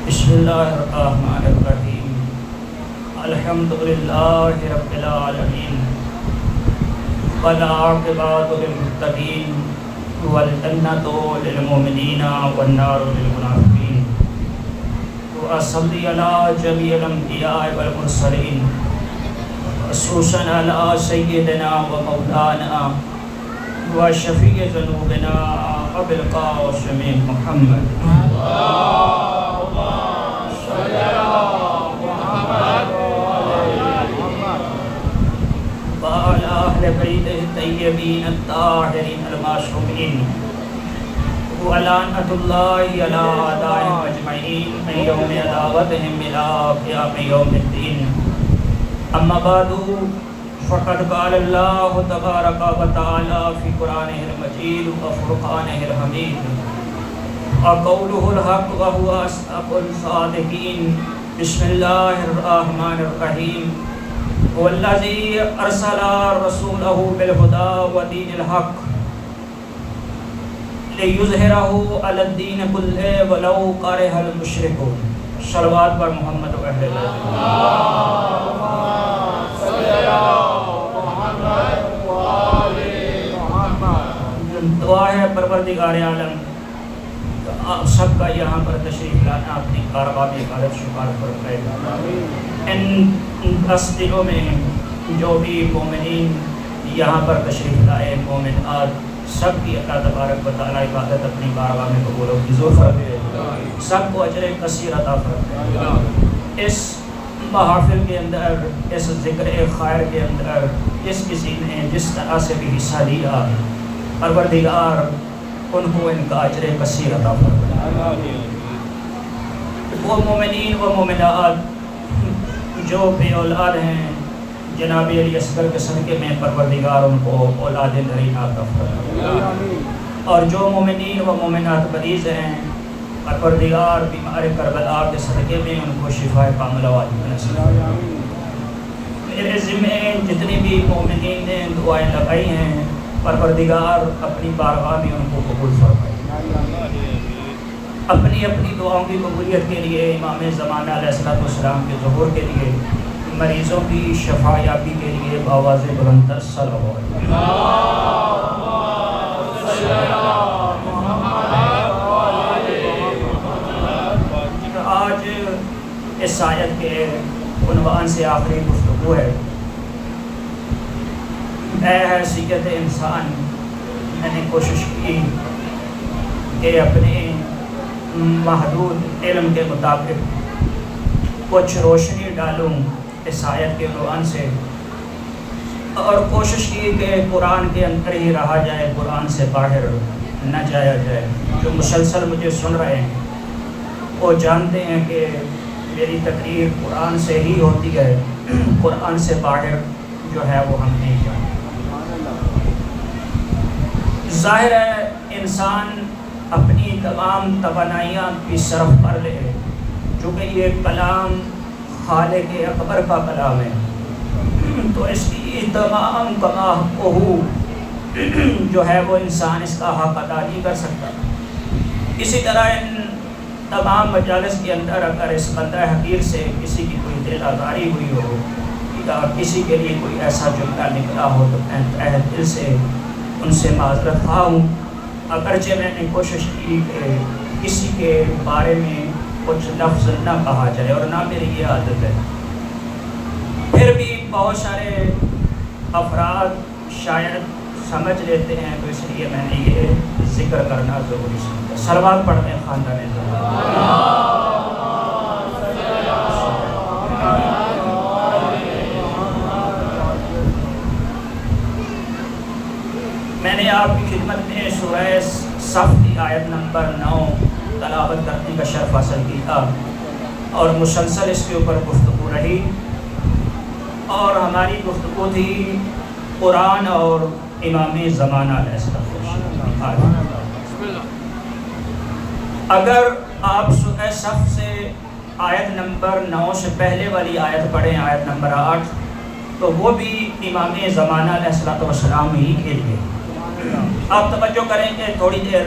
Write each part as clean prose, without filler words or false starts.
بسم اللہ الرحمن الرحیم الحمدللہ رب العالمین والعاقبۃ للمتقین والجنۃ للمؤمنین والنار للمنافقین وأصلی علی جمیع الانبیاء والمرسلین خصوصاً علی سیدنا و مولانا وشفیع ذنوبنا ابی القاسم محمد وعلى أهل بيته الطيبين الطاهرين المعصومين ولعنة الله على أعدائهم أجمعين من يوم عداوتهم إلى قيام يوم الدين. أما بعد فقد قال الله تبارك وتعالى في قرآنه المجيد وفرقانه الحميد وقوله الحق وهو أصدق الصادقين. بسم الله الرحمن الرحيم هو الذي أرسل رسوله بالهدى ودين الحق ليظهره على الدين كله ولو كره المشركون. صلوات پر محمد و اہل دعا ہے پروردگار عالم آپ سب کا یہاں پر تشریف لانا اپنی کارواں میں عبادت شمار فرمائے گا. ان 10 دنوں میں جو بھی مومنین یہاں پر تشریف لائے مومنات سب کی اللہ تبارک و تعالیٰ عبادت اپنی بارگاہ میں قبول و منظور فرمائے. سب کو اجر کثیر عطا فرمائے. اس محافل کے اندر اس ذکر خیر کے اندر جس کسی نے جس طرح سے بھی حصہ لیا پروردگار ان کو ان کا اجر کثیر عطا فرمائے. وہ مومنین و مومنات جو بے اولاد ہیں جناب علی اصغر کے صدقے میں پروردگار ان کو اولاد نرینہ عطا فرمائے. اور جو مومنین و مومنات مریض ہیں پروردگار بیمار کربلا کے صدقے میں ان کو شفا کاملہ واجب نصیب فرمائے. میرے ذمہ جتنی بھی مومنین نے دعائیں لگائی ہیں پروردگار اپنی بارگاہ میں ان کو قبول فرمائے. اپنی اپنی دعاؤں کی قبولیت کے لیے امام زمانہ علیہ السلام کے ظہور کے لیے مریضوں کی شفا یابی کے لیے بآواز بلند تر صلوات. آج اس آیت کے عنوان سے آخری گفتگو ہے. اے حیثیت انسان میں نے کوشش کی کہ اپنے محدود علم کے مطابق کچھ روشنی ڈالوں اس آیت کے عنوان سے اور کوشش کی کہ قرآن کے اندر ہی رہا جائے قرآن سے باہر نہ جایا جائے. جو مسلسل مجھے سن رہے ہیں وہ جانتے ہیں کہ میری تقریر قرآن سے ہی ہوتی ہے. قرآن سے باہر جو ہے وہ ہم نہیں جانتے. ظاہر ہے انسان اپنی تمام توانائیاں بھی صرف کر لے چونکہ یہ کلام خالق اکبر کا کلام ہے تو اس کی تمام کما جو ہے وہ انسان اس کا حق ادا نہیں کر سکتا. اسی طرح ان تمام مجالس کے اندر اگر اس بندہ حقیر سے کسی کی کوئی دل آزاری ہوئی ہو یا کسی کے لیے کوئی ایسا جملہ نکلا ہو تو میں تہہ دل سے ان سے معذرت خواہ ہوں. اگرچہ میں نے کوشش کی کہ کسی کے بارے میں کچھ لفظ نہ کہا جائے اور نہ میری یہ عادت ہے. پھر بھی بہت سارے افراد شاید سمجھ لیتے ہیں تو اس لیے میں نے یہ ذکر کرنا ضروری سمجھا. صلوات پڑھنے خاندان میں نے آپ کی خدمت میں سورہ صف کی آیت نمبر 9 تلاوت کرنے کا شرف حاصل کیا اور مسلسل اس کے اوپر گفتگو رہی، اور ہماری گفتگو تھی قرآن اور امام زمانہ علیہ السلام۔ اگر آپ سورہ صف سے آیت نمبر 9 سے پہلے والی آیت پڑھیں، آیت نمبر 8، تو وہ بھی امام زمانہ علیہ السلام ہی کے لیے۔ آپ توجہ کریں کہ تھوڑی دیر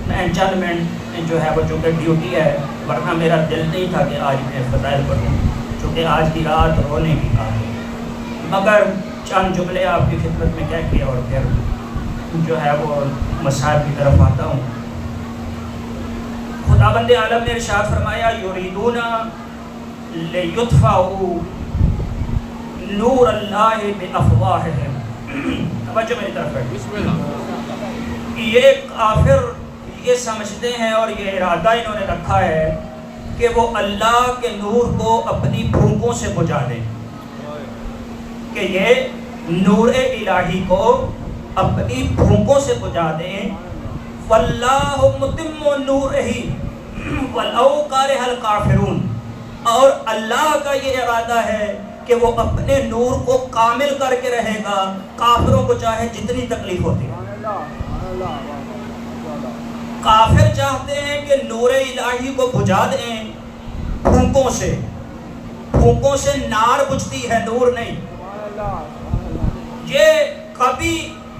میں چند منٹ جو ہے وہ چونکہ ڈیوٹی ہے، ورنہ میرا دل نہیں تھا کہ آج میں فضائل پڑھوں، چونکہ آج کی رات رونے کی رات ہے، مگر چند جملے آپ کی خدمت میں کہہ کے اور پھر جو ہے وہ مسائل کی طرف آتا ہوں۔ خداوند عالم نے ارشاد فرمایا یریدون لیطفئوا نور اللہ بافواہہم۔ توجہ میری طرف ہے، بسم اللہ۔ یہ کافر یہ سمجھتے ہیں اور یہ ارادہ انہوں نے رکھا ہے کہ وہ اللہ کے نور کو اپنی پھونکوں سے بجھا دیں، کہ یہ نور الہی کو اپنی پھونکوں سے بجھا دیں۔ واللہ متم نورہ ولو کرہ الکافرون، اور اللہ کا یہ ارادہ ہے کہ وہ اپنے نور کو کامل کر کے رہے گا، کافروں کو چاہے جتنی تکلیف ہوتی ہے۔ کافر چاہتے ہیں کہ نور الہی کو بجھا دیں پھونکوں سے، پھونکوں سے نار بجھتی ہے، نور نہیں۔ یہ کبھی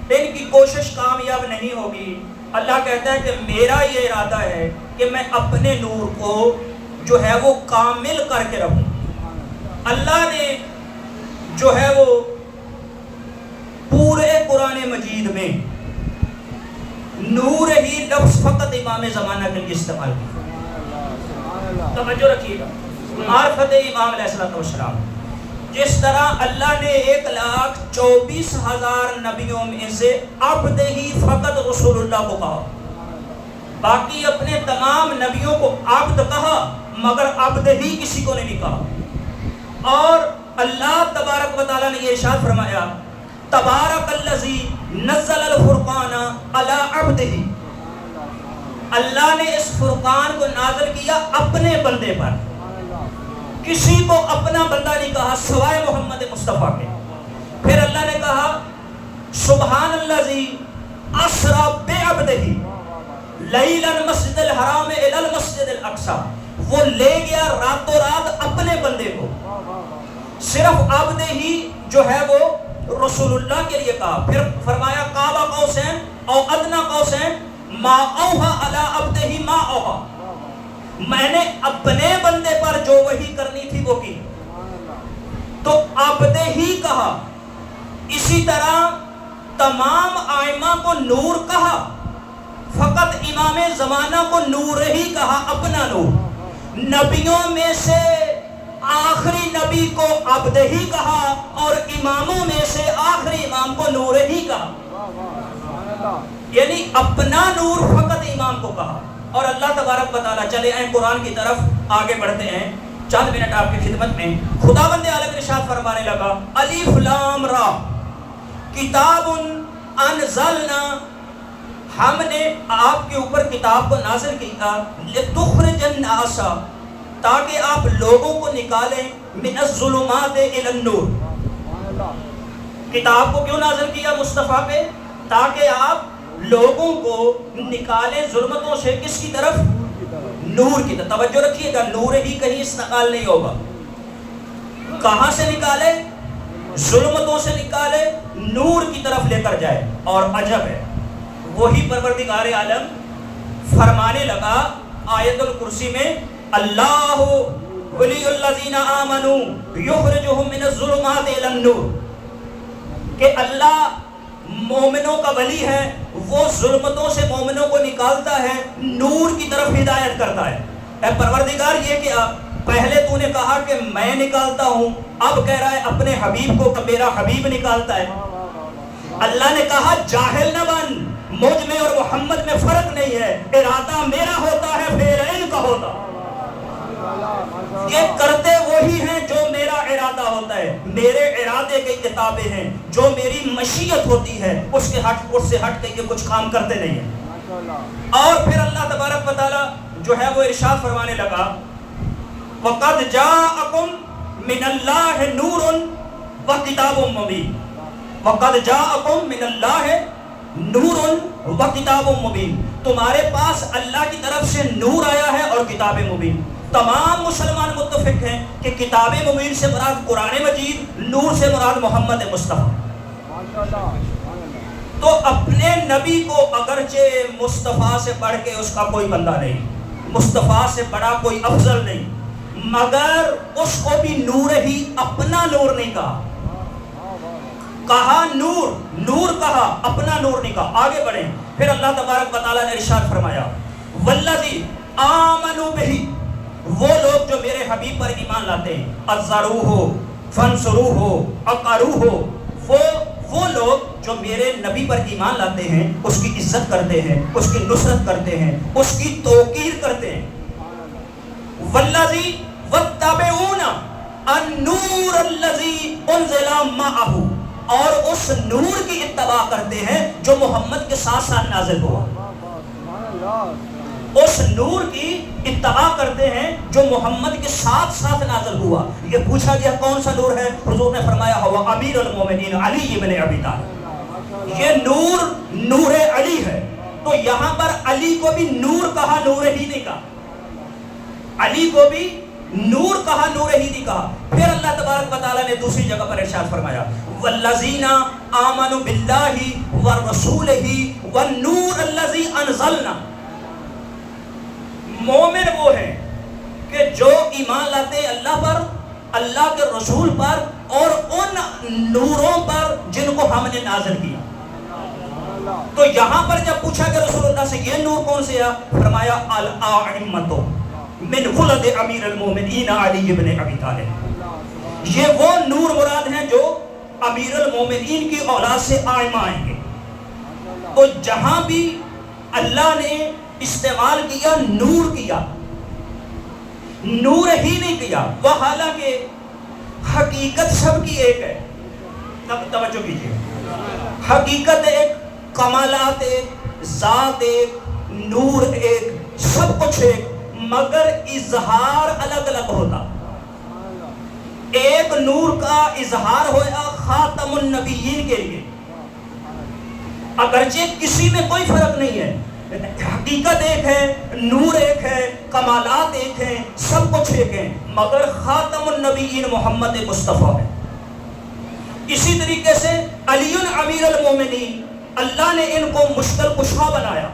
ان کی کوشش کامیاب نہیں ہوگی۔ اللہ کہتا ہے کہ میرا یہ ارادہ ہے کہ میں اپنے نور کو جو ہے وہ کامل کر کے رہوں۔ اللہ نے جو ہے وہ پورے قرآن مجید میں نور ہی لفظ فقط امام زمانہ کے لیے استعمال کیا۔ توجہ رکھیے گا، معرفت امام علیہ السلام، جس طرح اللہ نے 1,24,000 نبیوں میں سے عبد ہی فقط رسول اللہ کو کہا، باقی اپنے تمام نبیوں کو عبد کہا مگر عبد ہی کسی کو نہیں کہا۔ اور اللہ تبارک و تعالیٰ نے یہ ارشاد فرمایا تبارک الذی نزل الفرقان علی عبدہ، اللہ نے اس فرقان کو نازل کیا اپنے بندے پر، کسی کو اپنا بندہ نہیں کہا سوائے محمد مصطفیٰ کے۔ پھر اللہ نے کہا سبحان الذی اسری بعبدہ لیلا المسجد الحرام الی المسجد الاقصی، وہ لے گیا راتوں رات اپنے بندے کو، صرف عبد ہی جو ہے وہ رسول اللہ کے لیے کہا۔ پھر فرمایا قاب قوسین او ادنی قوسین ما اوحی علی عبدہ ما اوحی، میں نے اپنے بندے پر جو وحی کرنی تھی وہ کی، تو عبد ہی کہا۔ اسی طرح تمام ائمہ کو نور کہا، فقط امام زمانہ کو نور ہی کہا، اپنا نور۔ نبیوں میں سے آخری نبی کو عبد ہی کہا اور اماموں میں سے آخری امام کو نور ہی کہا، یعنی اپنا نور فقط امام کو کہا۔ اور اللہ تبارک و تعالیٰ، چلے آئیں قرآن کی طرف آگے بڑھتے ہیں، چند منٹ آپ کی خدمت میں خداوند عالم ارشاد فرمانے لگا الف لام را کتاب انزلنا، ہم نے آپ کے اوپر کتاب کو نازل کیا لتخرج الناس، تاکہ آپ لوگوں کو نکالیں من الظلمات الی النور۔ کتاب کو کیوں نازل کیا مصطفیٰ پہ؟ تاکہ آپ لوگوں کو نکالیں ظلمتوں سے، کس کی طرف؟ نور کی طرف۔ توجہ رکھیے گا، نور ہی کہیں استعمال نہیں ہوگا۔ کہاں سے نکالے؟ ظلمتوں سے نکالے، نور کی طرف لے کر جائے۔ اور عجب ہے، وہی پروردگار عالم فرمانے لگا آیت الکرسی میں اللہ ولی الذین آمنوا یخرجہم من الظلمات الی النور، کہ اللہ مومنوں کا ولی ہے، وہ ظلمتوں سے مومنوں کو نکالتا ہے، نور کی طرف ہدایت کرتا ہے۔ اے پروردگار، یہ کہ پہلے تو نے کہا کہ میں نکالتا ہوں، اب کہہ رہا ہے اپنے حبیب کو کہ میرا حبیب نکالتا ہے۔ اللہ نے کہا جاہل نہ بن، مجھ میں اور محمد میں فرق نہیں ہے، ارادہ میرا ہوتا ہے، فعل ان کا ہوتا۔ یہ کرتے وہی ہیں جو میرا ارادہ ہوتا ہے، میرے ارادے کی کتابیں ہیں، جو میری مشیت ہوتی ہے اس سے ہٹ کے یہ کچھ کام کرتے نہیں ہیں۔ اور پھر اللہ تبارک و تعالی جو ہے وہ ارشاد فرمانے لگا وَقَدْ جَاءَكُم مِّنَ اللَّهِ نُورٌ وَكِتَابٌ مُّبِينٌ، وَقَدْ جَاءَكُم مِّنَ اللَّهِ نُورٌ وَكِتَابٌ مُّبِينٌ، تمہارے پاس اللہ کی طرف سے نور آیا ہے اور کتاب مبین۔ تمام مسلمان متفق ہیں کہ کتاب مبین سے مراد قرآن مجید، نور سے مراد محمد مصطفیٰ۔ تو اپنے نبی کو اگرچہ مصطفیٰ سے بڑھ کے اس کا کوئی بندہ نہیں، مصطفیٰ سے بڑا کوئی افضل نہیں، مگر اس کو بھی نور ہی، اپنا نور نہیں کہا نور، نور کہا، اپنا نور نہیں کہا۔ آگے بڑھیں، پھر اللہ تبارک و تعالیٰ نے ارشاد فرمایا والذی آمنوا بہ، وہ لوگ جو میرے حبیب پر ایمان لاتے ہیں، ازروہ فانصروہ اقروہ، وہ لوگ جو میرے نبی پر ایمان لاتے ہیں، اس کی عزت کرتے ہیں، اس کی نصرت کرتے ہیں، اس کی توقیر کرتے ہیں۔ والذی واتبعون النور الذی انزل معہ، اور اس نور کی اتباع کرتے ہیں جو محمد کے ساتھ ساتھ نازل ہوا، اس نور کی اتباع کرتے ہیں جو محمد کے ساتھ ساتھ نازل ہوا۔ یہ پوچھا گیا کون سا نور ہے؟ حضور نے فرمایا ہوا امیر المومنین علی ابن ابی طالب، یہ نور نور علی ہے۔ تو یہاں پر علی کو بھی نور کہا، نور ہی نہیں کہا، علی کو بھی نور کہا، نور ہی نہیں کہا۔ پھر اللہ تبارک و تعالیٰ نے دوسری جگہ پر ارشاد فرمایا والذین آمنوا باللہ ورسولہ والنور الذی انزلنا، مومن وہ ہیں کہ جو ایمان لاتے ہیں اللہ پر، اللہ کے رسول پر، اور ان نوروں پر جن کو ہم نے نازل کیا۔ تو یہاں پر جب پوچھا کہ رسول اللہ سے یہ نور کون سے ہے، فرمایا الاعمۃ من ولد امیر المومنین علی ابن ابی طالب، یہ وہ نور مراد ہیں جو امیر المومنین کی اولاد سے آئمہ آئیں گے۔ تو جہاں بھی اللہ نے استعمال کیا نور کیا، نور ہی نہیں کیا، وہ حالانکہ حقیقت سب کی ایک ہے۔ تب توجہ کیجیے، حقیقت ایک، کمالات ایک، ذات ایک، نور ایک، سب کچھ ایک، مگر اظہار الگ الگ ہوتا۔ ایک نور کا اظہار ہوا خاتم النبیین کے لیے، اگرچہ کسی میں کوئی فرق نہیں ہے، حقیقت ایک ہے، نور ایک ہے، کمالات ایک ہیں، سب کچھ ایک ہیں، مگر خاتم النبیین محمد مصطفیٰ ہے۔ اسی طریقے سے علی امیر المومنین، اللہ نے ان کو مشکل کشا بنایا،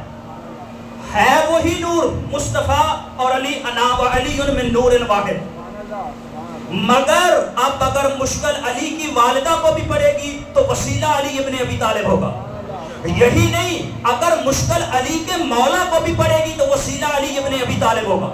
ہے وہی نور مصطفیٰ اور علی انا و علی من نور واحد، مگر اب اگر مشکل علی کی والدہ کو بھی پڑے گی تو وسیلہ علی ابن ابی طالب ہوگا۔ یہی نہیں، اگر مشکل علی کے مولا کو بھی پڑے گی تو وسیلہ علی ابن ابی طالب ہوگا۔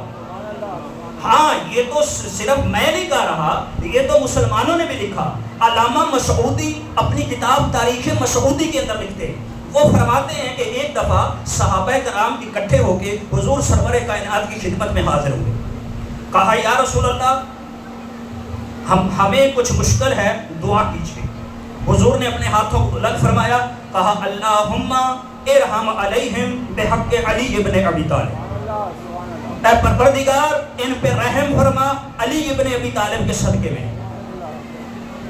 ہاں یہ تو صرف میں نہیں کہہ رہا، یہ تو مسلمانوں نے بھی لکھا۔ علامہ مسعودی اپنی کتاب تاریخ مسعودی کے اندر لکھتے ہیں، وہ فرماتے ہیں کہ ایک دفعہ صحابہ کرام اکٹھے ہو کے حضور سرور کائنات کی خدمت میں حاضر ہوئے، کہا یا رسول اللہ ہمیں کچھ مشکل ہے، دعا کیجیے۔ حضور نے اپنے ہاتھوں کو بلند فرمایا، کہا اللہم ارحم علیہم بحق علی ابن ابی طالب، اے پروردگار ان پہ رحم فرما علی ابن ابی طالب کے صدقے میں۔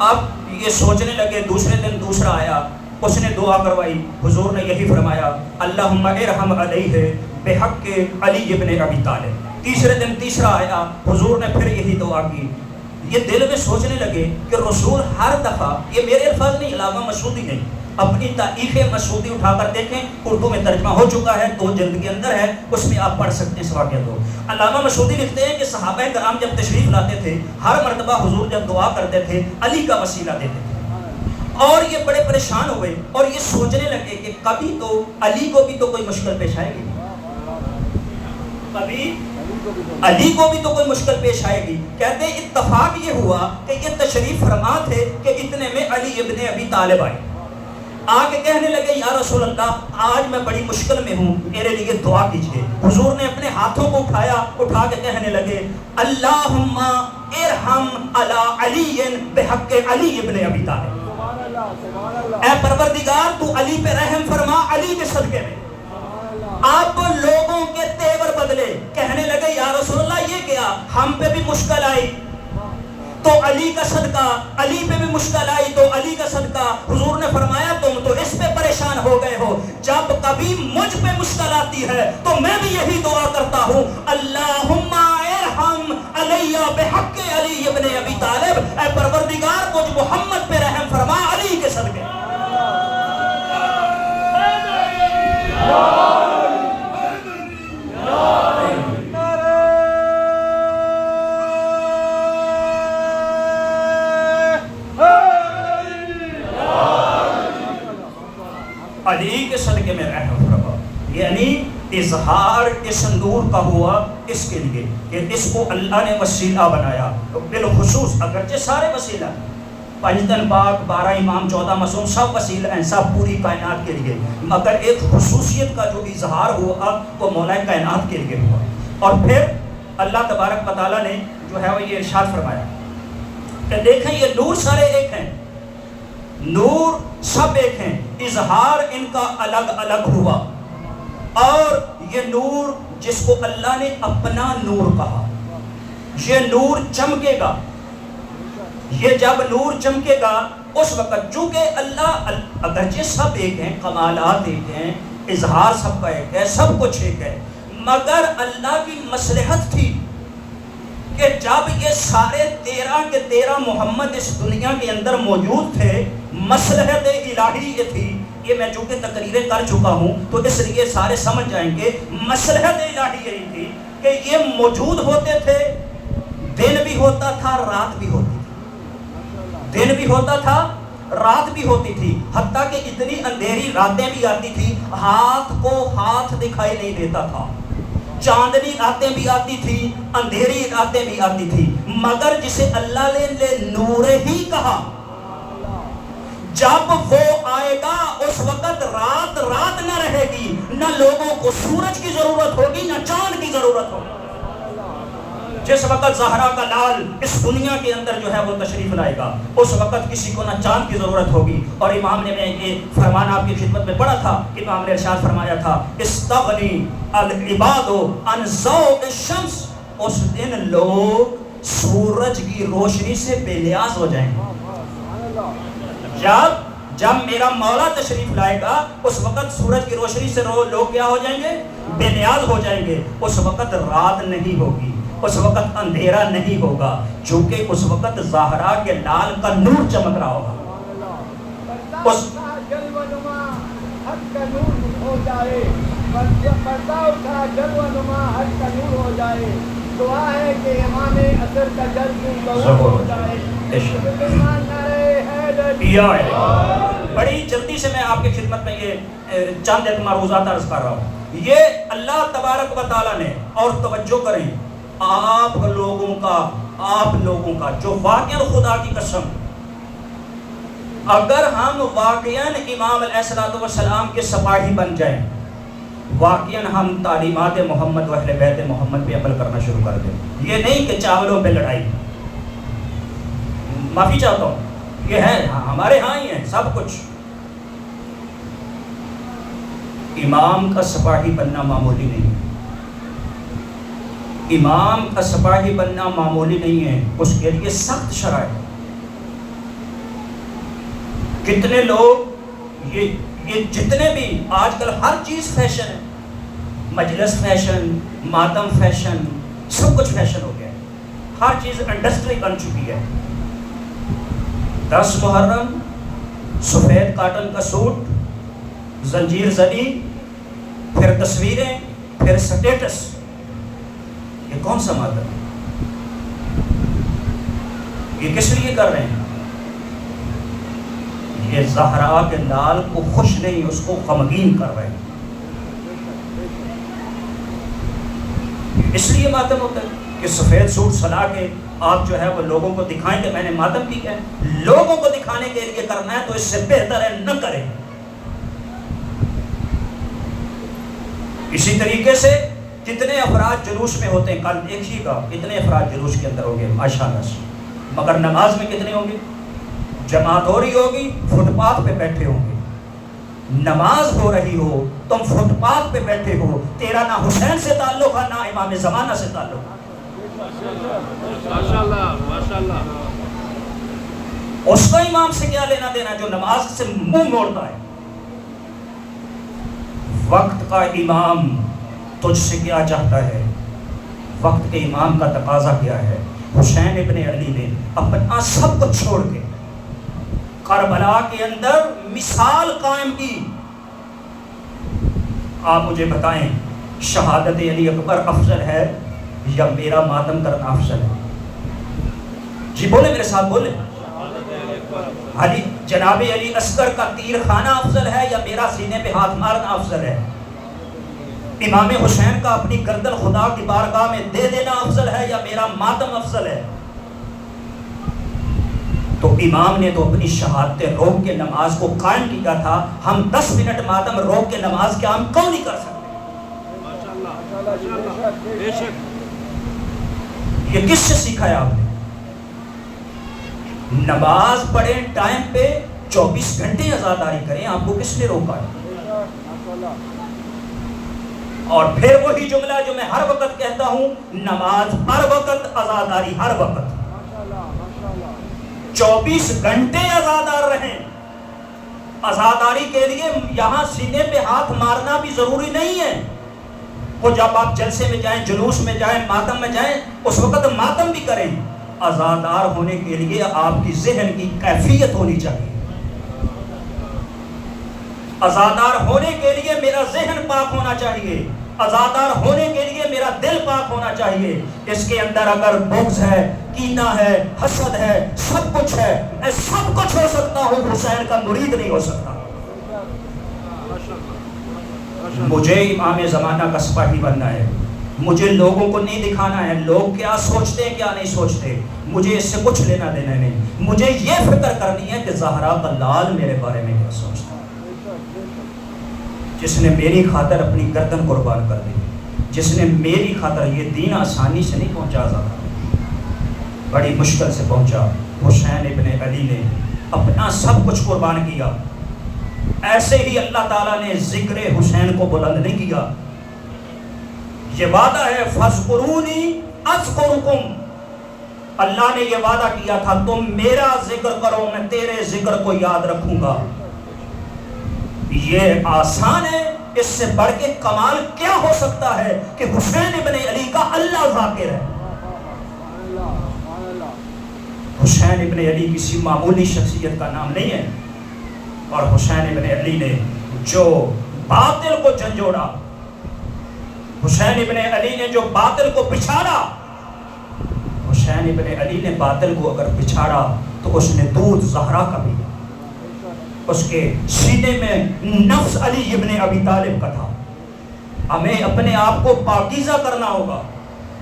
اب یہ سوچنے لگے، دوسرے دن دوسرا آیا، اس نے دعا کروائی، حضور نے یہی فرمایا اللہم ارحم علیہ بحق علی ابن ابی طالب۔ تیسرے دن تیسرا آیا، حضور نے پھر یہی دعا کی۔ یہ دل میں سوچنے لگے کہ رسول ہر دفعہ، یہ میرے الفاظ نہیں، علامہ مسعودی نہیں، اپنی تاریخ مسعودی اٹھا کر دیکھیں، اردو میں ترجمہ ہو چکا ہے، 2 جلد کے اندر ہے، اس میں آپ پڑھ سکتے ہیں اس واقعہ کو۔ علامہ مسعودی لکھتے ہیں کہ صحابہ کرام جب تشریف لاتے تھے، ہر مرتبہ حضور جب دعا کرتے تھے علی کا وسیلہ دیتے تھے، اور یہ بڑے پریشان ہوئے اور یہ سوچنے لگے کہ کبھی تو علی کو بھی تو کوئی مشکل پیش آئے گی، کبھی علی کو بھی تو کوئی مشکل پیش آئے گی۔ کہتے ہیں اتفاق یہ ہوا کہ یہ تشریف فرما تھے کہ اتنے میں علی ابن ابی طالب آئے۔ آ کے کہنے لگے یا رسول اللہ آج میں بڑی مشکل میں ہوں، میرے لیے دعا کیجیے۔ حضور نے اپنے ہاتھوں کو اٹھا کے کہنے لگے اللہم ارحم علی علی بحق علی ابن ابی طالب، اے پروردگار تو علی پہ رحم فرما علی کے صدقے میں۔ اب لوگوں کے تیور بدلے، کہنے لگے یا رسول اللہ یہ کیا، ہم پہ بھی مشکل آئی تو علی کا صدقہ، علی پہ بھی مشکل آئی تو علی کا صدقہ۔ حضور نے فرمایا تم تو اس پہ پریشان ہو گئے ہو، جب کبھی مجھ پہ مشکل آتی ہے تو میں بھی یہی دعا کرتا ہوں اللہم ارحم علی بحق علی ابن ابی طالب، اے پروردگار مجھ محمد پہ رحم فرما علی کے صدقے۔ علی کے صدقے میں رحم فرما، یعنی اظہار اس نور کا ہوا اس کے لیے کہ اس کو اللہ نے وسیلہ بنایا، تو بالخصوص اگرچہ سارے وسیلہ، 5 دن پاک، 12 امام، 14 معصوم، سب وسیلہ ہیں، سب پوری کائنات کے لیے، مگر ایک خصوصیت کا جو اظہار ہوا وہ مولا کائنات کے لیے ہوا۔ اور پھر اللہ تبارک و تعالیٰ نے جو ہے وہ یہ ارشاد فرمایا کہ دیکھیں یہ نور سارے ایک ہیں، نور سب ایک ہیں، اظہار ان کا الگ الگ ہوا، اور یہ نور جس کو اللہ نے اپنا نور کہا، یہ نور چمکے گا، یہ جب نور چمکے گا اس وقت چونکہ اللہ اگرچہ سب ایک ہیں، کمالات ایک ہیں، اظہار سب کا ایک ہے، سب کچھ ایک ہے، مگر اللہ کی مصلحت تھی کہ جب یہ سارے 13 کے 13 محمد اس دنیا کے اندر موجود تھے، مصلحت الہی یہ تھی، یہ میں چونکہ تقریریں کر چکا ہوں تو اس لیے سارے سمجھ جائیں گے، مصلحت الہی یہی تھی کہ یہ موجود ہوتے تھے، دن بھی ہوتا تھا رات بھی ہوتی تھی، دن بھی ہوتا تھا رات بھی ہوتی تھی، حتیٰ کہ اتنی اندھیری راتیں بھی آتی تھی ہاتھ کو ہاتھ دکھائی نہیں دیتا تھا، چاندنی راتیں بھی آتی تھی، اندھیری راتیں بھی آتی تھی، مگر جسے اللہ نے نور ہی کہا، جب وہ آئے گا اس وقت رات رات نہ رہے گی، نہ لوگوں کو سورج کی ضرورت ہوگی نہ چاند کی ضرورت ہوگی۔ جس وقت زہرا کا لال اس دنیا کے اندر جو ہے وہ تشریف لائے گا اس وقت کسی کو نہ چاند کی ضرورت ہوگی۔ اور امام نے یہ فرمان آپ کی خدمت میں پڑھا تھا، امام نے ارشاد فرمایا تھا استغنی العباد عن ضوء الشمس، اس دن لوگ سورج کی روشنی سے بے نیاز ہو جائیں گے۔ جب میرا مولا تشریف لائے گا اس وقت سورج کی روشنی سے لوگ کیا ہو جائیں گے؟ بے نیاز ہو جائیں گے۔ اس وقت رات نہیں ہوگی، اس وقت اندھیرا نہیں ہوگا، چونکہ اس وقت زہرا کے لال کا نور چمک رہا ہوگا۔ اس دعا ہے کہ امام اثر کا جلد ہو جائے۔ بڑی جلدی سے میں آپ کی خدمت میں یہ چند ایک معروضات عرض کر رہا ہوں۔ یہ اللہ تبارک و تعالیٰ نے، اور توجہ کریں، آپ لوگوں کا جو واقعاً خدا کی قسم، اگر ہم واقعاً امام علیہ الصلوۃ والسلام کے سپاہی بن جائیں، واقعاً ہم تعلیمات محمد و اہل بیت محمد پہ عمل کرنا شروع کر دیں، یہ نہیں کہ چاولوں پہ لڑائی، معافی چاہتا ہوں، یہ ہے ہمارے ہاں ہی ہے سب کچھ۔ امام کا سپاہی بننا معمولی نہیں ہے، امام کا سپاہی بننا معمولی نہیں ہے، اس کے لیے سخت شرائط۔ کتنے لوگ یہ جتنے بھی آج کل ہر چیز فیشن ہے، مجلس فیشن، ماتم فیشن، سب کچھ فیشن ہو گیا ہے، ہر چیز انڈسٹری بن چکی ہے۔ 10 محرم سفید کاٹن کا سوٹ، زنجیر زدی، پھر تصویریں، پھر سٹیٹس، یہ کون سا ماتم ہے؟ یہ کس لیے کر رہے ہیں؟ یہ زہرا کے لال کو خوش نہیں، اس کو غمگین کر رہے ہیں، اس لیے ماتم ہوتا ہے کہ سفید سوٹ سلا کے آپ جو ہے وہ لوگوں کو دکھائیں کہ میں نے ماتم کیا ہے۔ لوگوں کو دکھانے کے لیے کرنا ہے تو اس سے بہتر ہے نہ کریں، اسی طریقے سے کتنے افراد جلوس میں ہوتے ہیں، کل دیکھیے گا کتنے افراد جلوس کے اندر ہوں گے ماشاءاللہ سے، مگر نماز میں کتنے ہوں گے؟ جماعت ہو رہی ہوگی، فٹ پاتھ پہ بیٹھے ہوں گے، نماز ہو رہی ہو تم فٹ پاتھ پہ بیٹھے ہو، تیرا نہ حسین سے تعلق ہے نہ امام زمانہ سے تعلق ہے۔ ماشاءاللہ ماشاءاللہ۔ اس کو امام سے کیا لینا دینا جو نماز سے منہ موڑتا ہے؟ وقت کا امام تجھ سے کیا چاہتا ہے؟ وقت کے امام کا تقاضا کیا ہے؟ حسین ابن علی نے اپنا سب کچھ چھوڑ کے کربلا کے اندر مثال قائم کی۔ آپ مجھے بتائیں شہادت علی اکبر افضل ہے یا میرا ماتم کرنا افضل ہے؟ جی بولے میرے ساتھ بولے۔ علی جناب علی اصغر کا تیر خانہ افضل ہے یا میرا سینے پہ ہاتھ مارنا افضل ہے؟ امام حسین کا اپنی گردن خدا کی بارگاہ میں دے دینا افضل ہے یا میرا ماتم افضل ہے؟ تو امام نے تو اپنی شہادت روک کے نماز کو قائم کیا تھا، ہم 10 منٹ ماتم روک کے نماز کے ہم کیوں نہیں کر سکتے؟ یہ کس سے سیکھا ہے آپ نے؟ نماز پڑھیں ٹائم پہ، 24 گھنٹے عزاداری کریں، آپ کو کس نے روکا ہے؟ اور پھر وہی جملہ جو میں ہر وقت کہتا ہوں، نماز ہر وقت، عزاداری ہر وقت، 24 گھنٹے عزادار رہیں۔ عزاداری کے لیے یہاں سینے پہ ہاتھ مارنا بھی ضروری نہیں ہے، وہ جب آپ جلسے میں جائیں، جلوس میں جائیں، ماتم میں جائیں، اس وقت ماتم بھی کریں۔ عزادار ہونے کے لیے آپ کی ذہن کی کیفیت ہونی چاہیے۔ عزادار ہونے کے لیے میرا ذہن پاک ہونا چاہیے، عزادار ہونے کے لیے میرا دل پاک ہونا چاہیے۔ اس کے اندر اگر بغض ہے، کینہ ہے، حسد ہے، سب کچھ ہے، میں سب کچھ ہو سکتا ہوں، حسین کا مرید نہیں ہو سکتا۔ مجھے امام زمانہ کا سپاہی بننا ہے، مجھے لوگوں کو نہیں دکھانا ہے لوگ کیا سوچتے ہیں کیا نہیں سوچتے، مجھے اس سے کچھ لینا دینا نہیں، مجھے یہ فکر کرنی ہے کہ زہرا کا لال میرے بارے میں کیا سوچتا ہے، جس نے میری خاطر اپنی گردن قربان کر دی، جس نے میری خاطر، یہ دین آسانی سے نہیں پہنچا زہرا، بڑی مشکل سے پہنچا۔ حسین ابن علی نے اپنا سب کچھ قربان کیا۔ ایسے ہی اللہ تعالیٰ نے ذکر حسین کو بلند نہیں کیا، یہ وعدہ ہے فَاذْكُرُونِي أَذْكُرُكُمْ، اللہ نے یہ وعدہ کیا تھا تم میرا ذکر کرو میں تیرے ذکر کو یاد رکھوں گا۔ یہ آسان ہے، اس سے بڑھ کے کمال کیا ہو سکتا ہے کہ حسین ابن علی کا اللہ ذاکر ہے۔ حسین ابن علی کسی معمولی شخصیت کا نام نہیں ہے، اور حسین ابن علی نے جو باطل کو جھنجھوڑا، حسین ابن علی نے جو باطل کو پچھاڑا، حسین ابن علی نے باطل کو اگر پچھاڑا تو اس نے دودھ زہرا کا بھی، اس کے سینے میں نفس علی ابن ابی طالب کا تھا۔ ہمیں اپنے آپ کو پاکیزہ کرنا ہوگا،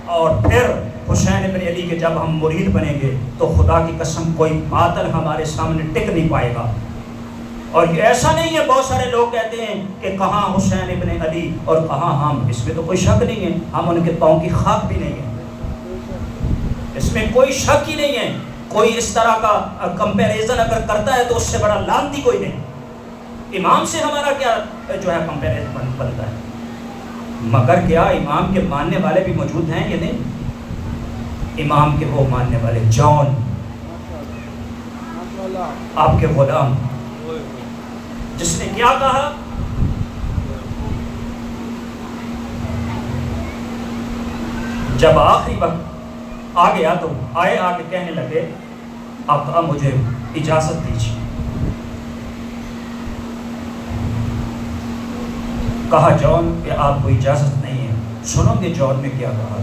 اور پھر حسین ابن علی کے جب ہم مرید بنیں گے تو خدا کی قسم کوئی باطل ہمارے سامنے ٹک نہیں پائے گا۔ اور یہ ایسا نہیں ہے، بہت سارے لوگ کہتے ہیں کہ کہاں حسین ابن علی اور کہاں ہم، اس میں تو کوئی شک نہیں ہے، ہم ان کے پاؤں کی خاک بھی نہیں ہے، اس میں کوئی شک ہی نہیں ہے۔ کوئی اس طرح کا کمپیریزن اگر کرتا ہے تو اس سے بڑا لعنتی کوئی نہیں۔ امام سے ہمارا کیا جو ہے کمپیریزن بنتا ہے، مگر کیا امام کے ماننے والے بھی موجود ہیں یہ نہیں؟ امام کے وہ ماننے والے جان، آپ کے غلام، جس نے کیا کہا، جب آخری وقت آ گیا تو آئے آگے کہنے لگے آقا مجھے اجازت دیجیے۔ کہا جان کہ آپ کو اجازت نہیں ہے، سنو گے جان نے کیا کہا،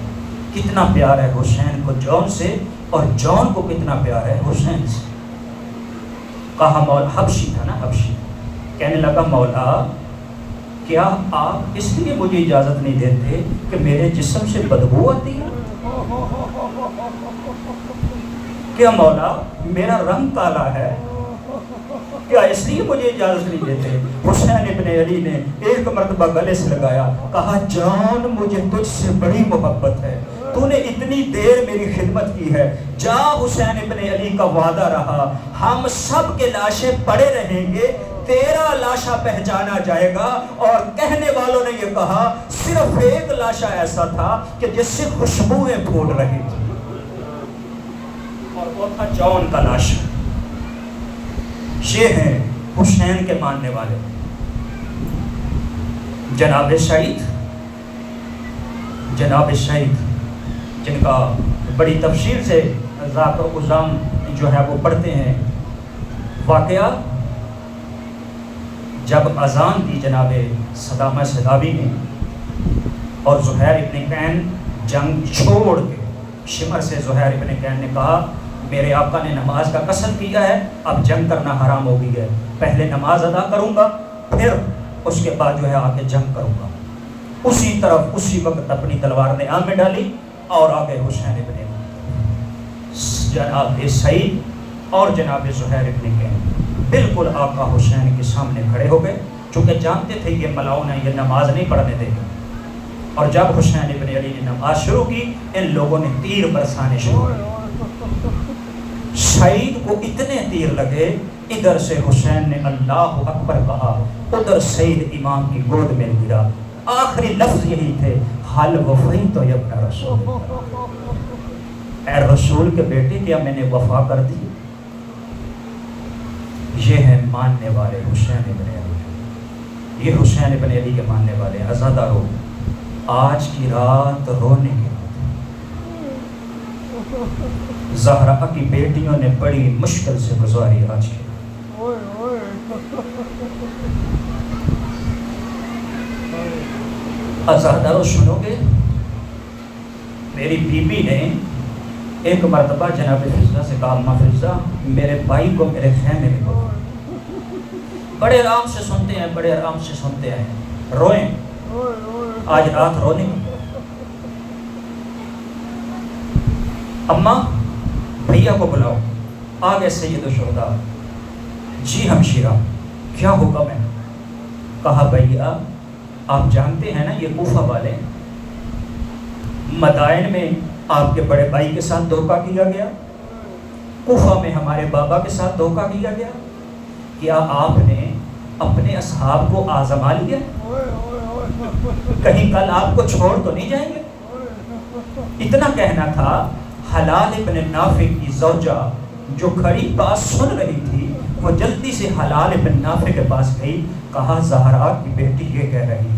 کتنا پیار ہے حسین کو جان سے، اور جان کو کتنا پیار ہے حسین سے۔ کہا مولا، حبشی تھا نا، حبشی، کہنے لگا مولا کیا آپ اس لیے مجھے اجازت نہیں دیتے کہ میرے جسم سے بدبو آتی ہے؟ کیا مولا میرا رنگ کالا ہے؟ کیا اس لیے مجھے اجازت نہیں دیتے؟ حسین ابن علی نے ایک مرتبہ گلے سے لگایا، کہا جان مجھے تجھ سے بڑی محبت ہے، تو نے اتنی دیر میری خدمت کی ہے، جا حسین ابن علی کا وعدہ رہا، ہم سب کے لاشیں پڑے رہیں گے، تیرا لاشا پہچانا جائے گا۔ اور کہنے والوں نے یہ کہا صرف ایک لاشا ایسا تھا کہ جس سے خوشبوئیں پھوٹ رہی تھی، اور وہ تھا جان کا لاشا۔ یہ ہیں حسین کے ماننے والے۔ جناب سعید جن کا بڑی تفصیل سے ذات و عظام جو ہے وہ پڑھتے ہیں، واقعہ جب اذان دی جناب صدامہ صدابی نے اور زہیر ابن کین جنگ چھوڑ کے، شمر سے زہیر ابن کین نے کہا میرے آقا نے نماز کا قصر کیا ہے، اب جنگ کرنا حرام ہو گئی ہے، پہلے نماز ادا کروں گا پھر اس کے بعد جو ہے آگے جنگ کروں گا۔ اسی طرف اسی وقت اپنی تلوار نے آن میں ڈالی اور آگے حسین ابن جناب سعید اور جناب زہیر ابن کین بالکل آقا حسین کے سامنے کھڑے ہو گئے، چونکہ جانتے تھے یہ ملاؤن ہے، یہ نماز نہیں پڑھنے دے گا۔ اور جب حسین ابن علی نے نماز شروع کی، ان لوگوں نے تیر برسانے شروع کیے۔ سعید کو اتنے تیر لگے، ادھر سے حسین نے اللہ اکبر کہا، ادھر سعید امام کی گود میں گرا۔ آخری لفظ یہی تھے، حل وفیت یا ابن رسول، اے رسول کے بیٹے کیا میں نے وفا کر دی؟ یہ ہیں ماننے والے حسین ابن علی، یہ حسین ابن علی کے ماننے والے۔ عزادارو، آج کی رات رونے کی زہرا کی بیٹیوں نے بڑی مشکل سے گزاری آج کی۔ عزادارو سنو گے، میری بی بی نے ایک مرتبہ جناب فضہ سے کہا، اماں فضہ میرے بھائی کو میرے خیمے میں بولو۔ بڑے آرام سے سنتے ہیں، بڑے آرام سے سنتے ہیں، روئیں، آج رات رونے کی۔ اماں بھیا کو بلاؤ، آگے سید الشہداء۔ جی ہمشیرہ کیا حکم ہے؟ کہا بھیا آپ جانتے ہیں نا یہ کوفہ والے، مدائن میں آپ کے بڑے بھائی کے ساتھ دھوکہ کیا گیا، کوفہ میں ہمارے بابا کے ساتھ دھوکہ کیا گیا، کیا آپ نے اپنے اصحاب کو آزما لیا؟ کہیں کل آپ کو چھوڑ تو نہیں جائیں گے؟ اتنا کہنا تھا، حلال ابن نافع کی زوجہ جو کھڑی بات سن رہی تھی، وہ جلدی سے حلال ابن نافع کے پاس گئی، کہا زہرا کی بیٹی یہ کہہ رہی ہے۔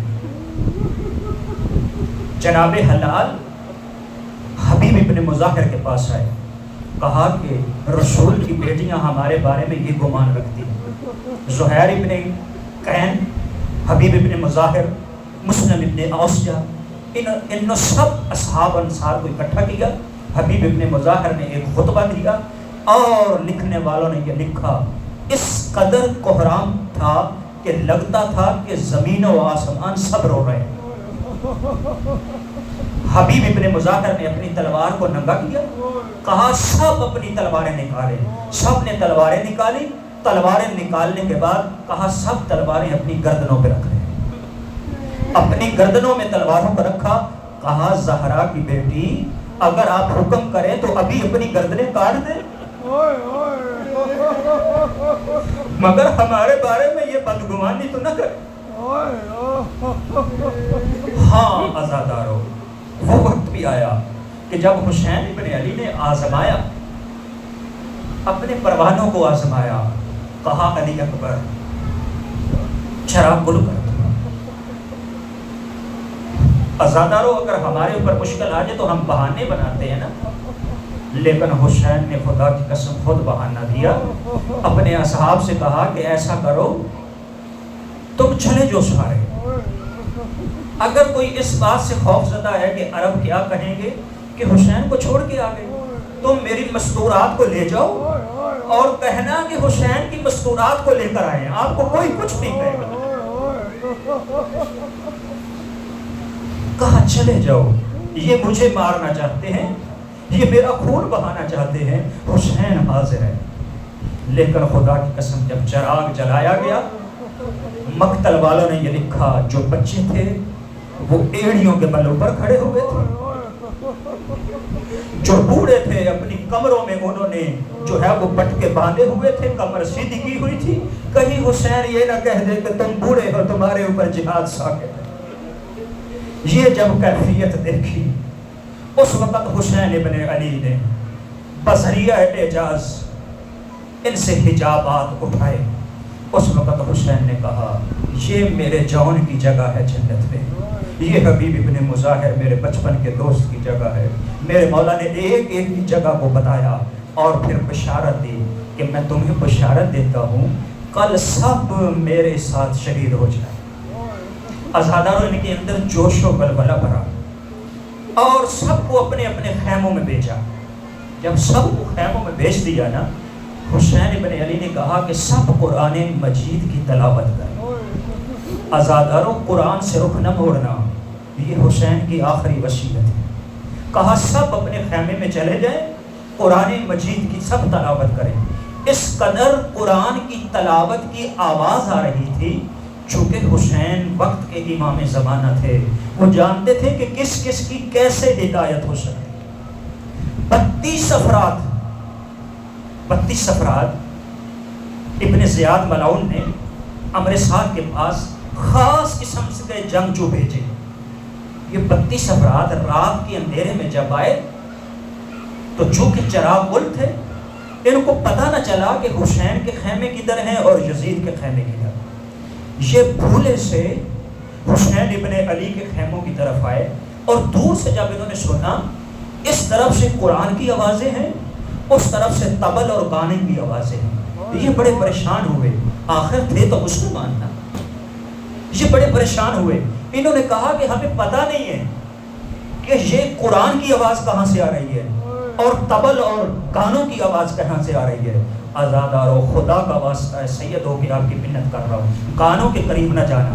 جناب حلال حبیب ابن مظاہر کے پاس آئے، کہا کہ رسول کی بیٹیاں ہمارے بارے میں یہ گمان رکھتی ہیں۔ زہیر ابن کین، حبیب ابن مظاہر، مسلم ابن اوسجہ، ان سب اصحاب انصار کو اکٹھا کیا۔ حبیب ابن مظاہر نے ایک خطبہ دیا اور لکھنے والوں نے یہ لکھا، اس قدر کوہرام تھا کہ لگتا تھا کہ زمین و آسمان سب رو رہے ہیں۔ حبیب ابن مظاہر نے اپنی تلوار کو ننگا کیا، کہا سب اپنی تلواریں نکالیں، سب نے تلواریں نکالی۔ تلواریں نکالنے کے بعد کہا سب تلواریں اپنی گردنوں پہ رکھ لیں، اپنی گردنوں میں تلواروں پر رکھا، کہا زہرا کی بیٹی اگر آپ حکم کریں تو ابھی اپنی گردنیں کاٹ دیں، مگر ہمارے بارے میں یہ بدگمانی تو نہ کریں۔ ہاں عزادارو، وہ وقت بھی آیا کہ جب حسین ابن علی نے آزمایا، اپنے پروانوں کو آزمایا، کہا علی اکبر شراب گل کر دو۔ عزادارو، اگر ہمارے اوپر مشکل آ جائے تو ہم بہانے بناتے ہیں نا، لیکن حسین نے خدا کی قسم خود بہانہ دیا، اپنے اصحاب سے کہا کہ ایسا کرو تم چلے جو سارے، اگر کوئی اس بات سے خوف زدہ ہے کہ عرب کیا کہیں گے کہ حسین کو چھوڑ کے آ گئے، تم میری مستورات کو لے جاؤ اور کہنا کہ حسین کی مستورات کو لے کر آئے ہیں، آپ کو کوئی کچھ نہیں کہے گا۔ کہا چلے جاؤ، یہ مجھے مارنا چاہتے ہیں، یہ میرا خون بہانا چاہتے ہیں، حسین حاضر ہے۔ لیکن خدا کی قسم جب چراغ جلایا گیا، مقتل والوں نے یہ لکھا جو بچے تھے وہ ایڑیوں کے بلوں پر کھڑے ہوئے تھے، جو بوڑھے تھے اپنی کمروں میں انہوں نے جو ہے وہ پٹکے باندھے ہوئے تھے، کمر سیدھی کی ہوئی تھی، کہیں حسین یہ نہ کہہ دے کہ تم بوڑھے ہو تمہارے اوپر جہاد ساقط ہے۔ یہ جب کیفیت دیکھی اس وقت حسین ابن علی نے بذریعہ اعجاز ان سے حجابات اٹھائے۔ اس وقت حسین نے کہا یہ میرے جون کی جگہ ہے جنت میں، یہ حبیب ابن مظاہر میرے بچپن کے دوست کی جگہ ہے۔ میرے مولا نے ایک ایک کی جگہ کو بتایا اور پھر بشارت دی کہ میں تمہیں بشارت دیتا ہوں کل سب میرے ساتھ شہید ہو جائیں۔ عزاداروں ان کے اندر جوش و بلبلہ بھرا اور سب کو اپنے اپنے خیموں میں بھیجا۔ جب سب کو خیموں میں بھیج دیا نا، حسین ابن علی نے کہا کہ سب قرآن مجید کی تلاوت کریں۔ عزاداروں قرآن سے رخ نہ موڑنا، یہ حسین کی آخری وصیت ہے۔ کہا سب اپنے خیمے میں چلے جائیں، قرآن مجید کی سب تلاوت کریں۔ اس قدر قرآن کی تلاوت کی آواز آ رہی تھی، چونکہ حسین وقت کے امام زمانہ تھے، وہ جانتے تھے کہ کس کس کی کیسے ہدایت ہو سکتی۔ 32 افراد ابن زیاد ملعون نے امر سعد کے پاس خاص قسم سے جنگجو بھیجے۔ یہ 32 افراد رات کے اندھیرے میں جب آئے تو چونکہ چراغ گل تھے، ان کو پتہ نہ چلا کہ حسین کے خیمے کدھر ہیں اور یزید کے خیمے کدھر۔ یہ بھولے سے حسین ابن علی کے خیموں کی طرف آئے اور دور سے جب انہوں نے سنا اس طرف سے قرآن کی آوازیں ہیں، اس طرف سے طبل اور گانے کی آوازیں ہیں، یہ بڑے پریشان ہوئے۔ آخر تھے تو مسلمان نا، یہ بڑے پریشان ہوئے۔ انہوں نے کہا کہ ہمیں پتہ نہیں ہے کہ یہ قرآن کی آواز کہاں سے آ رہی ہے اور طبل اور گانوں کی آواز کہاں سے آ رہی ہے۔ عزادارو خدا کا واسطہ ہے، سید ہو کے آپ کی منت کر رہا ہوں، گانوں کے قریب نہ جانا۔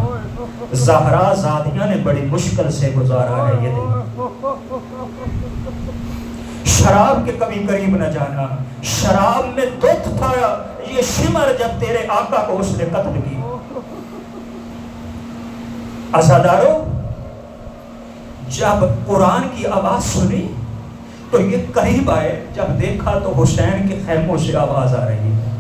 زہرا زادیاں نے بڑی مشکل سے گزارا ہے یہ دن۔ شراب کے کبھی قریب نہ جانا، شراب میں دکھ تھا یہ شمر جب تیرے آقا کو اس نے قتل کی۔ عزادارو جب قرآن کی آواز سنی تو یہ قریب آئے، جب دیکھا تو حسین کے خیموں سے آواز آ رہی ہے۔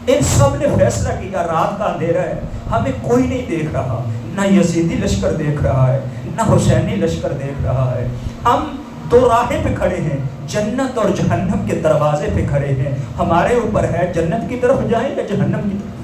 ان سب نے فیصلہ کیا رات کا اندھیرا ہے، ہمیں کوئی نہیں دیکھ رہا، نہ یزیدی لشکر دیکھ رہا ہے نہ حسینی لشکر دیکھ رہا ہے، ہم دو راہیں پہ کھڑے ہیں، جنت اور جہنم کے دروازے پہ کھڑے ہیں، ہمارے اوپر ہے جنت کی طرف جائیں یا جہنم کی طرف۔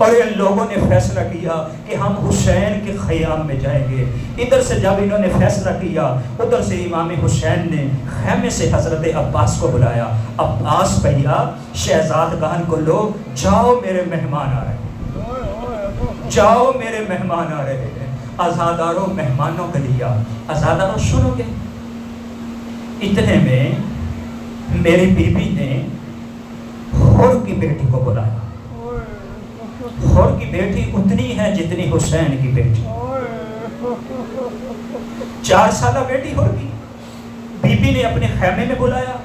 اور ان لوگوں نے فیصلہ کیا کہ ہم حسین کے خیام میں جائیں گے۔ ادھر سے جب انہوں نے فیصلہ کیا، ادھر سے امام حسین نے خیمے سے حضرت عباس کو بلایا، عباس بھیا شہزادگان کو لو، جاؤ میرے مہمان آ رہے ہیں، جاؤ میرے مہمان آ رہے ہیں۔ عزاداروں مہمانوں کا لیا، عزاداروں سنو گے؟ اتنے میں میری بیوی نے حر کی بیٹی کو بلایا۔ حر کی بیٹی اتنی ہے جتنی حسین کی بیٹی، 4 سالہ بیٹی حر کی۔ بیوی نے اپنے خیمے میں بلایا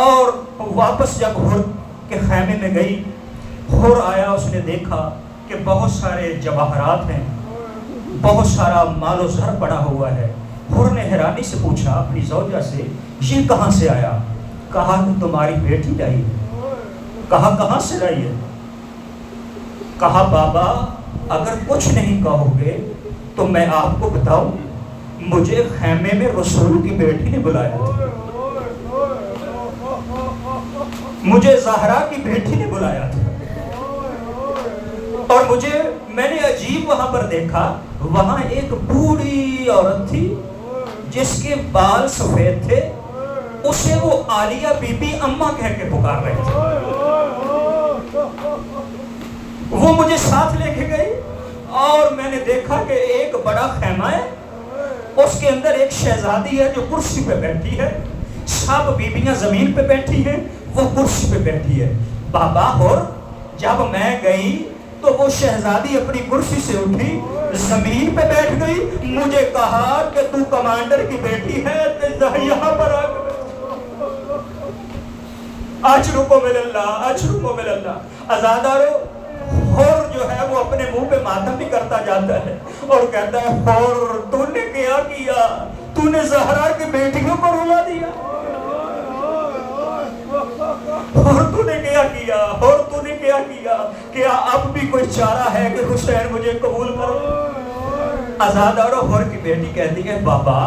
اور واپس جب حر کے خیمے میں گئی، حر آیا، اس نے دیکھا کہ بہت سارے جواہرات ہیں، بہت سارا مال و زر پڑا ہوا ہے۔ حر نے حیرانی سے پوچھا اپنی زوجہ سے یہ کہاں سے آیا؟ کہا کہ تمہاری بیٹی لائی ہے۔ کہا کہاں سے لائی ہے؟ کہا بابا اگر کچھ نہیں کہو گے تو میں آپ کو بتاؤں، مجھے خیمے میں رسول کی بیٹی نے بلایا تھا، مجھے زہرا کی بیٹی نے بلایا تھا، اور میں نے عجیب وہاں پر دیکھا، وہاں ایک بوڑھی عورت تھی جس کے بال سفید تھے، اسے وہ عالیہ بی بی اماں کہہ کے پکار رہے تھے۔ وہ مجھے ساتھ لے کے گئی اور میں نے دیکھا کہ ایک بڑا خیمہ ہے، اس کے اندر ایک شہزادی ہے جو کرسی پہ بیٹھی ہے، سب بیبیاں زمین پہ بیٹھی ہیں، وہ کرسی پہ بیٹھی ہے۔ بابا حر جب میں گئی تو وہ شہزادی اپنی کرسی سے اٹھی، زمین پہ بیٹھ گئی، مجھے کہا کہ تو کمانڈر کی بیٹی ہے، یہاں پر آ اجرکم اللہ، اجرکم اللہ۔ ازادارو، حور جو ہے وہ اپنے منہ پہ ماتم بھی کرتا جاتا ہے اور کہتا ہے حور تو نے کیا کیا، تو نے زہرا کی بیٹیوں کو رلا دیا، اور تو نے کیا کیا، اور تو نے کیا کیا، کیا اب بھی کوئی چارہ ہے کہ حسین مجھے قبول کرو؟ ازادارو، حور کی بیٹی کہتی ہے بابا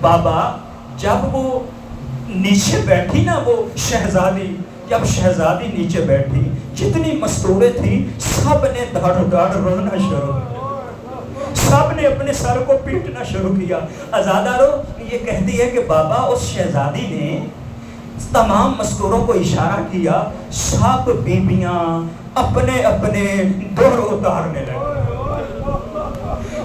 بابا، جب وہ نیچے بیٹھی نا وہ شہزادی، جب شہزادی نیچے بیٹھی جتنی مستوریں تھی سب نے دھڑ دھڑ رونا شروع کیا، سب نے اپنے سر کو پیٹنا شروع کیا۔ ازادارو یہ کہتی ہے کہ بابا اس شہزادی نے تمام مستوروں کو اشارہ کیا، سب بیبیاں اپنے اپنے دور اتارنے لگی،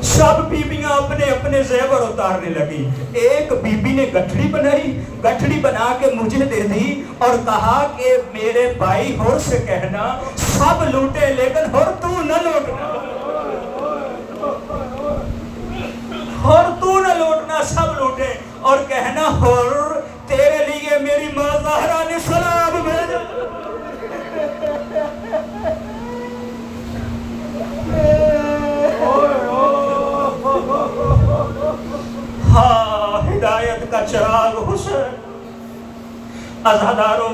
سب بیبیاں اپنے اپنے زیور اتارنے لگی۔ ایک بیبی نے گٹھڑی بنائی، گٹھڑی بنا کے مجھے دے دی اور کہا کہ میرے بھائی حور سے کہنا سب لوٹے لیکن حور تو نہ لوٹنا، حور تو نہ لوٹنا، سب لوٹے، اور کہنا حور تیرے لیے میری ماں زہرا نے سلام بھیجا۔ ہاں، ہدایت کا چراغ حسین۔ ازادارو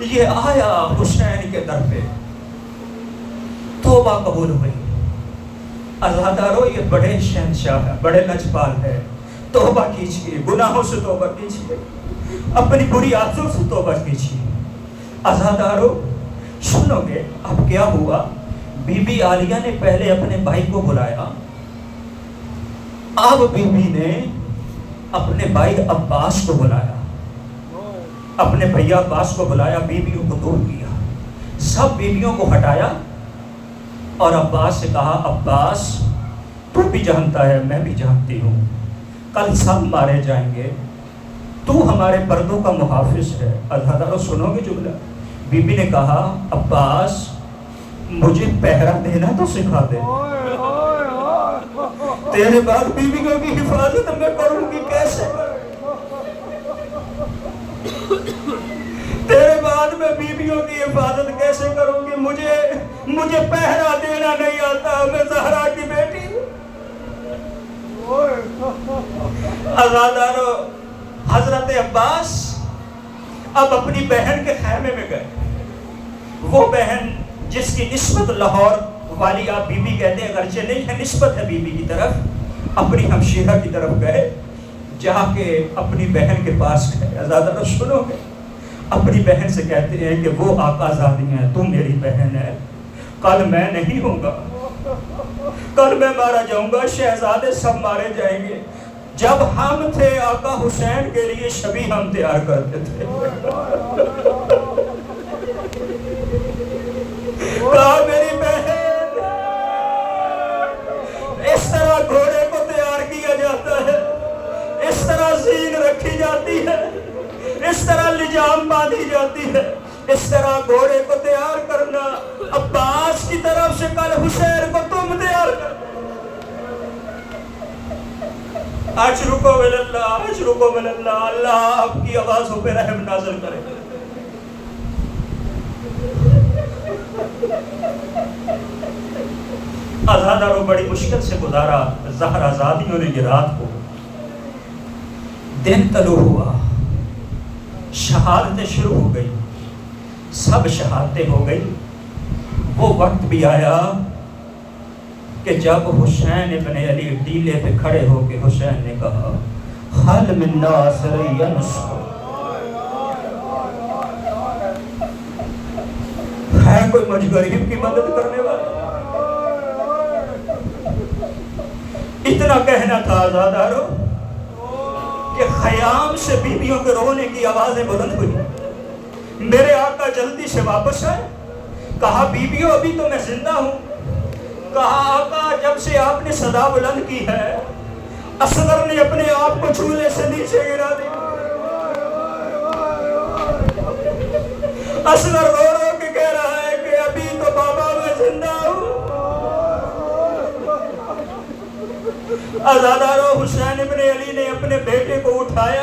یہ آیا حسین کے در پہ، توبہ قبول ہوئی۔ ازادارو یہ بڑے شہنشاہ ہے، بڑے لجپال ہے، توبہ کیجئے، گناہوں سے توبہ کیجئے، اپنی بری عادتوں سے توبہ کیجئے۔ ازادارو سنو گے اب کیا ہوا؟ بی بی عالیہ نے پہلے اپنے بھائی کو بلایا، اب بی بی نے اپنے بھائی عباس کو بلایا، اپنے بھیا عباس کو بلایا، بیویوں کو دور کیا، سب بیویوں کو ہٹایا اور عباس سے کہا عباس تو بھی جانتا ہے میں بھی جانتی ہوں کل سب مارے جائیں گے، تو ہمارے پردوں کا محافظ ہے۔ ازادارو سنو گے جملہ؟ بی بی نے کہا عباس مجھے پہرا دینا تو سکھا دے، تیرے بعد بیویوں کی حفاظت میں کروں گی کیسے؟ تیرے بعد میں بیویوں کی حفاظت کیسے کروں گی؟ مجھے پہرا دینا نہیں آتا، میں زہرا کی بیٹی ہوں۔ ازادارو حضرت عباس اب اپنی بہن کے خیمے میں گئے، وہ بہن جس کی نسبت لاہور والی آپ بی بی کہتے ہیں، اگرچہ نہیں ہے، نسبت ہے بی بی کی طرف، اپنی ہمشیرہ کی طرف گئے، جا کے اپنی بہن کے پاس گئے۔ ازادارو سنو گے؟ اپنی بہن سے کہتے ہیں کہ وہ آقا زادی ہیں، تم میری بہن ہے، کل میں نہیں ہوں گا، کل میں مارا جاؤں گا، شہزادے سب مارے جائیں گے، جب ہم تھے آقا حسین کے لیے شبیہ ہم تیار کرتے تھے۔ کہا میری بہن اس طرح گھوڑے کو تیار کیا جاتا ہے، اس طرح زین رکھی جاتی ہے، اس طرح لجام باندھی جاتی ہے، اس طرح گھوڑے کو تیار کرنا عباس کی طرف سے کل حسین کو تم تیار کرنا۔ اجرکم اللہ، اجرکم اللہ، اللہ آپ کی آوازوں پہ رحم نازل کرے۔ ازادارو بڑی مشکل سے گزارا زہرا زادیوں نے یہ رات کو، دن طلوع ہوا، شہادتیں شروع ہو گئی، سب شہادتیں ہو گئی۔ وہ وقت بھی آیا کہ جب حسین ابن علی ٹیلے پہ کھڑے ہو کے حسین نے کہا حل من ناصر ینصر، ہے کوئی مجھ غریب کی مدد کرنے والا؟ اتنا کہنا تھا ازادارو کہ خیام سے بیویوں کے رونے کی آوازیں بلند ہوئی، میرے آقا جلدی سے واپس آئے۔ کہا بیویوں ابھی تو میں زندہ ہوں۔ کہا آقا جب سے آپ نے صدا بلند کی ہے اصغر نے اپنے آپ کو چولہے سے نیچے گرا دیا۔ اصغر رو رو کے کہہ رہا ہے کہ ابھی تو بابا میں زندہ ہوں۔ ازادارو حسین ابن علی نے اپنے بیٹے کو اٹھایا،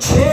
6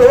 2